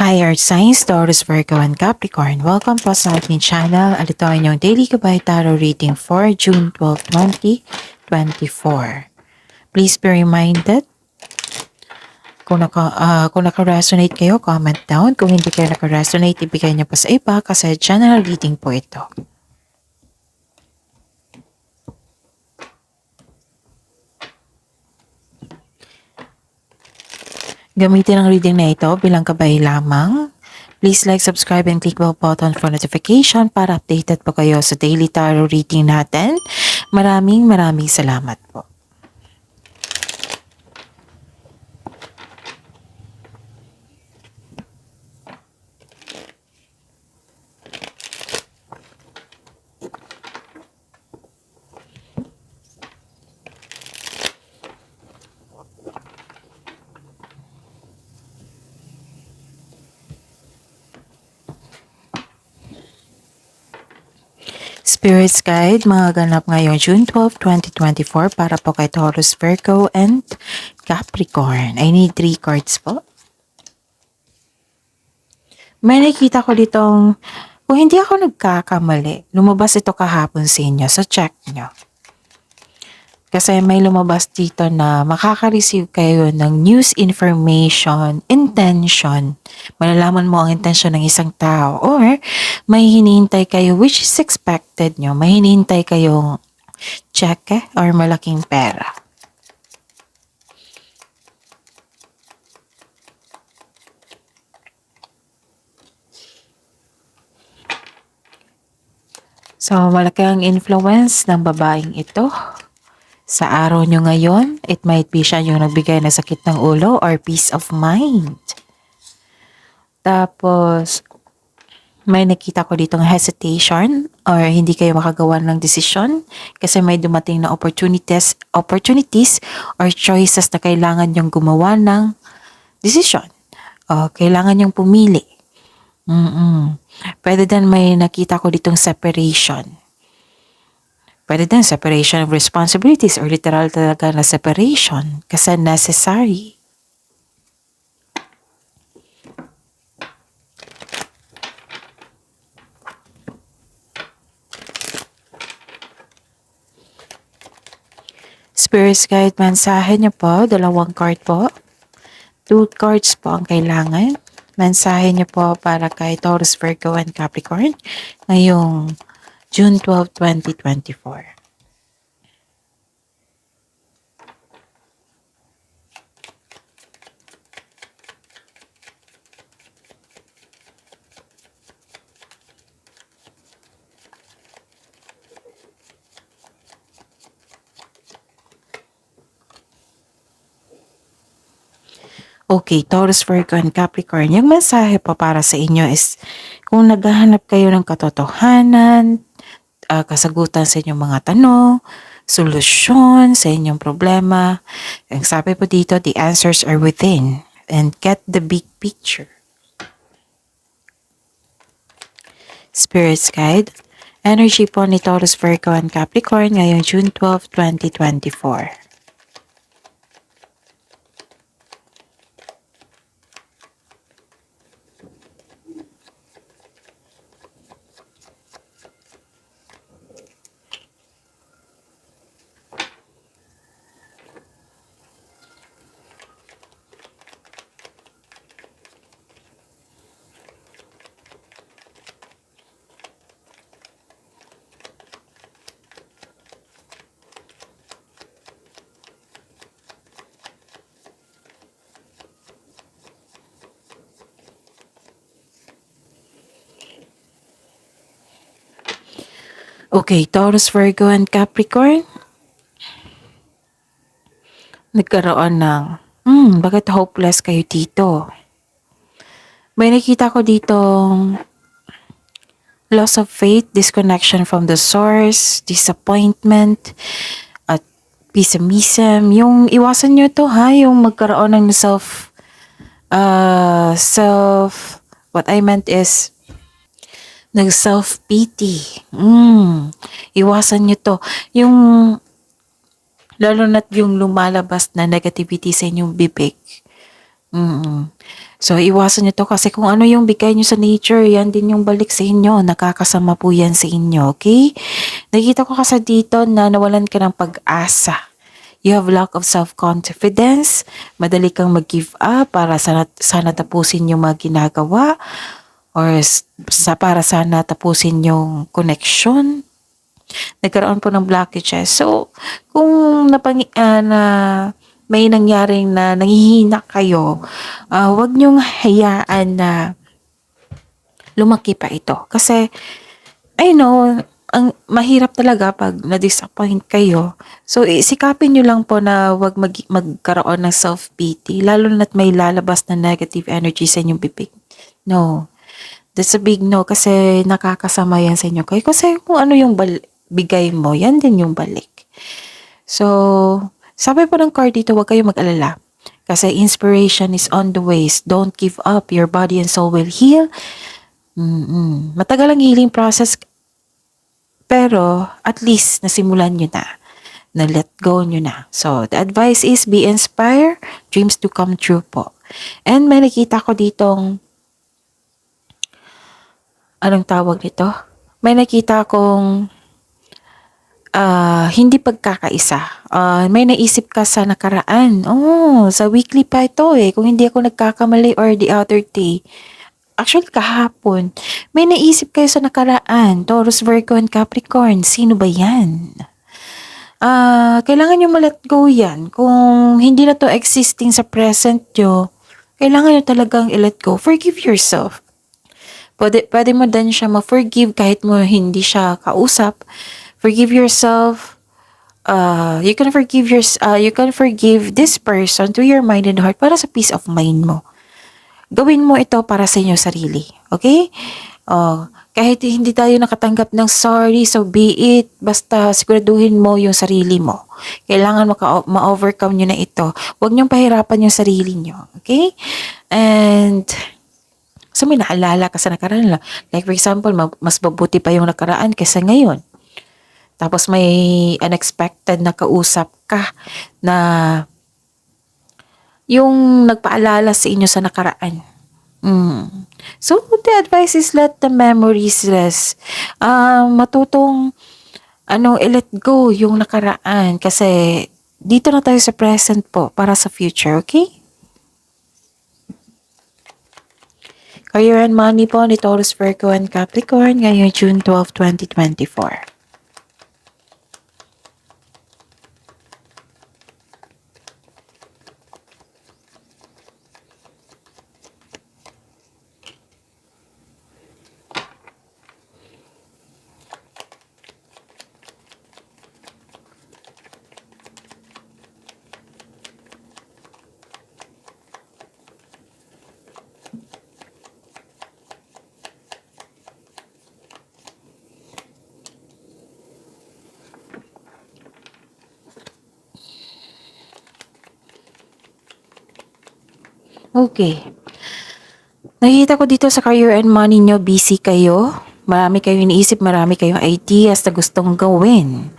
Hi Earth Signs, Taurus, Virgo, and Capricorn. Welcome po sa aking channel. At ito ang inyong Daily Gabay Tarot Reading for June 12, 2024. Please be reminded, kung naka-resonate kayo, comment down. Kung hindi kayo naka-resonate, ibigay niyo po sa iba kasi general reading po ito. Gamitin ang reading na ito bilang gabay lamang. Please like, subscribe, and click bell button for notification para updated po kayo sa daily tarot reading natin. Maraming salamat po. Spirits Guide, mga ganap ngayong June 12, 2024 para po kay Taurus, Virgo, and Capricorn. I need 3 cards po. May nakita ko ditong, kung hindi ako nagkakamali, lumabas ito kahapon sa inyo, so check nyo. Kasi may lumabas dito na makaka-receive kayo ng news information, intention. Malalaman mo ang intention ng isang tao or may hinihintay kayo which is expected nyo. May hinihintay kayong cheque or malaking pera. So, malaki ang influence ng babaeng ito. Sa araw nyo ngayon, it might be siya yung nagbigay ng sakit ng ulo or peace of mind. Tapos, may nakita ko ditong hesitation or hindi kayo makagawa ng desisyon kasi may dumating na opportunities or choices na kailangan nyong gumawa ng desisyon. O, kailangan nyong pumili. Pwede din may nakita ko ditong separation. Pwede din separation of responsibilities or literal talaga na separation kasi necessary. Spirits Guide, mensahe niyo po, 2 card po. 2 cards po ang kailangan. Mensahe niyo po para kay Taurus, Virgo, and Capricorn ngayong June 12, 2024. Okay, Taurus, Virgo, and Capricorn. Yung mensahe po para sa inyo is kung naghahanap kayo ng katotohanan, kasagutan sa inyong mga tanong, solusyon sa inyong problema. Ang sabi po dito, the answers are within and get the big picture. Spirits Guide, energy po ni Taurus, Virgo, and Capricorn ngayong June 12, 2024. Okay, Taurus, Virgo, and Capricorn. Nagkaroon ng, bakit hopeless kayo dito? May nakita ko ditong loss of faith, disconnection from the source, disappointment, at pessimism. Yung iwasan nyo to ha, yung magkaroon ng what I meant is, nag-self-pity. Iwasan nyo to. Yung, lalo na't yung lumalabas na negativity sa inyong bibig, Mm. So, iwasan niyo 'to kasi kung ano yung bigay niyo sa nature, yan din yung balik sa inyo. Nakakasama po yan sa inyo, okay? Nakikita ko kasi dito na nawalan ka ng pag-asa. You have lack of self-confidence. Madali kang mag-give up para sana tapusin yung mga ginagawa or para sana tapusin yung connection. Nagkaroon po ng blockages. So, kung na may nangyaring na nanghihina kayo, wag niyong hayaan na lumaki pa ito. Kasi, I know, ang mahirap talaga pag na-disappoint kayo. So, sikapin nyo lang po na wag magkaroon ng self-pity, lalo na't may lalabas na negative energy sa inyong bibig. No. That's a big no kasi nakakasama yan sa inyo. Kasi kung ano yung bigay mo, yan din yung balik. So, sabi po ng card dito, huwag kayong mag-alala. Kasi inspiration is on the ways. Don't give up. Your body and soul will heal. Matagal ang healing process, pero at least nasimulan nyo na. Na-let go nyo na. So, the advice is be inspired. Dreams to come true po. And may nakita ko ditong, anong tawag nito? May nakita kong hindi pagkakaisa. May naisip ka sa nakaraan. Sa weekly pa ito eh. Kung hindi ako nagkakamali or the other day. Actually, kahapon. May naisip kayo sa nakaraan. Taurus, Virgo, and Capricorn. Sino ba yan? Kailangan nyo ma-let go yan. Kung hindi na to existing sa present nyo, kailangan nyo talagang i-let go. Forgive yourself. Pwede mo din siya ma-forgive kahit mo hindi siya kausap. Forgive yourself. You can forgive this person to your mind and heart para sa peace of mind mo. Gawin mo ito para sa inyong sarili. Okay? Kahit hindi tayo nakatanggap ng sorry, so be it. Basta siguraduhin mo yung sarili mo. Kailangan ma-overcome nyo na ito. Huwag nyong pahirapan yung sarili nyo. Okay? And so may naalala ka sa nakaraan. Like for example, mas mabuti pa yung nakaraan kaysa ngayon. Tapos may unexpected na kausap ka na yung nagpaalala sa inyo sa nakaraan. So, the advice is let the memories rest. Matutong i-let go yung nakaraan kasi dito na tayo sa present po para sa future, okay? Career and money po ni Taurus, Virgo, and Capricorn ngayong June 12, 2024. Okay. Nakikita ko dito sa career and money nyo, busy kayo. Marami kayong iniisip, marami kayong ideas na gustong gawin.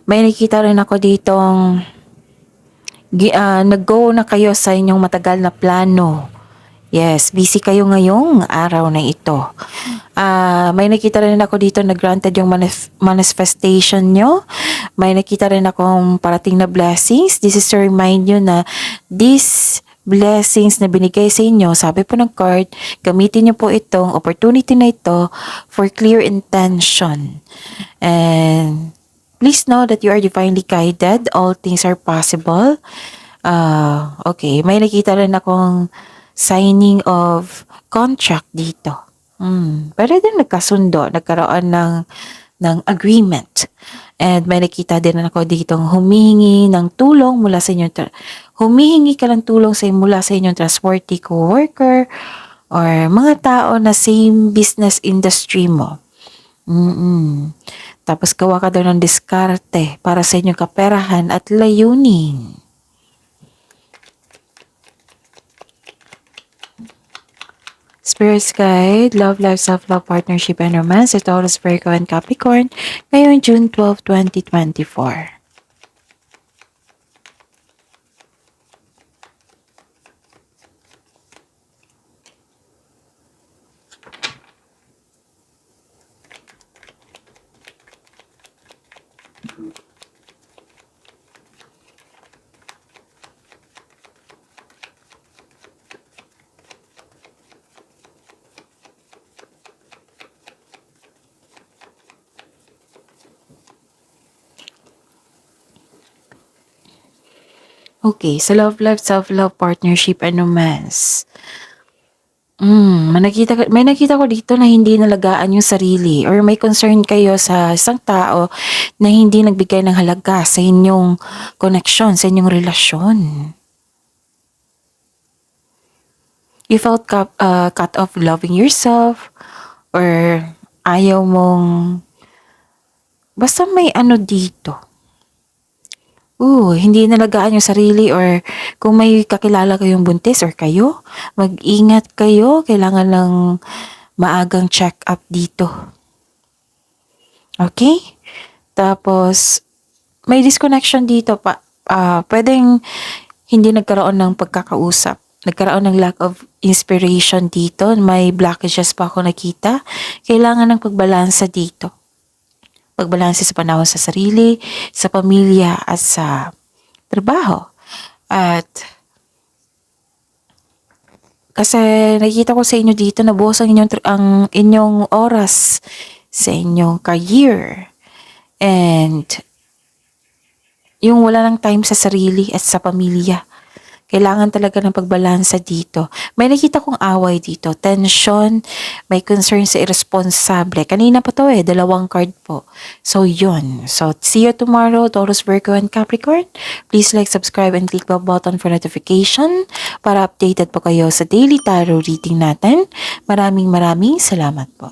May nakikita rin ako ditong nag-go na kayo sa inyong matagal na plano. Yes, busy kayo ngayong araw na ito. May nakita rin ako dito na granted yung manifestation nyo. May nakita rin akong parating na blessings. This is to remind you na this blessings na binigay sa inyo, sabi po ng card, gamitin niyo po itong opportunity na ito for clear intention. And please know that you are divinely guided. All things are possible. Okay, may nakita rin akong signing of contract dito. Pero din nagkaroon ng agreement. And may nakita din ako ditong humihingi ng tulong mula sa inyong humihingi ka ng tulong mula sa inyong trustworthy co-worker or mga tao na same business industry mo. Tapos gawa ka daw ng diskarte para sa inyong kaperahan at layunin. Spirit's Guide, Love, Life, Self-Love, Partnership, and Romance, Taurus, Virgo, and Capricorn, ngayong June 12, 2024. Okay, sa love life, self-love, partnership, and romance. May nakita ko dito na hindi nalagaan yung sarili or may concern kayo sa isang tao na hindi nagbigay ng halaga sa inyong connection, sa inyong relasyon. You felt cut off loving yourself or ayaw mong basta may ano dito. Hindi nalagaan yung sarili or kung may kakilala kayong buntis or kayo, mag-ingat kayo. Kailangan ng maagang check-up dito. Okay? Tapos, may disconnection dito pa. Pwedeng hindi nagkaroon ng pagkakausap. Nagkaroon ng lack of inspiration dito. May blockages pa ako nakita. Kailangan ng pagbalansa dito. Pagbalanse sa panahon sa sarili, sa pamilya at sa trabaho. At kasi nakikita ko sa inyo dito na buhos ang inyong oras sa inyong career. And yung wala ng time sa sarili at sa pamilya. Kailangan talaga ng pagbalansa dito. May nakita kong away dito. Tension, may concern sa irresponsible. Kanina pa to 2 card po. So, yun. So, see you tomorrow, Taurus, Virgo, and Capricorn. Please like, subscribe, and click the button for notification para updated po kayo sa daily tarot reading natin. Maraming salamat po.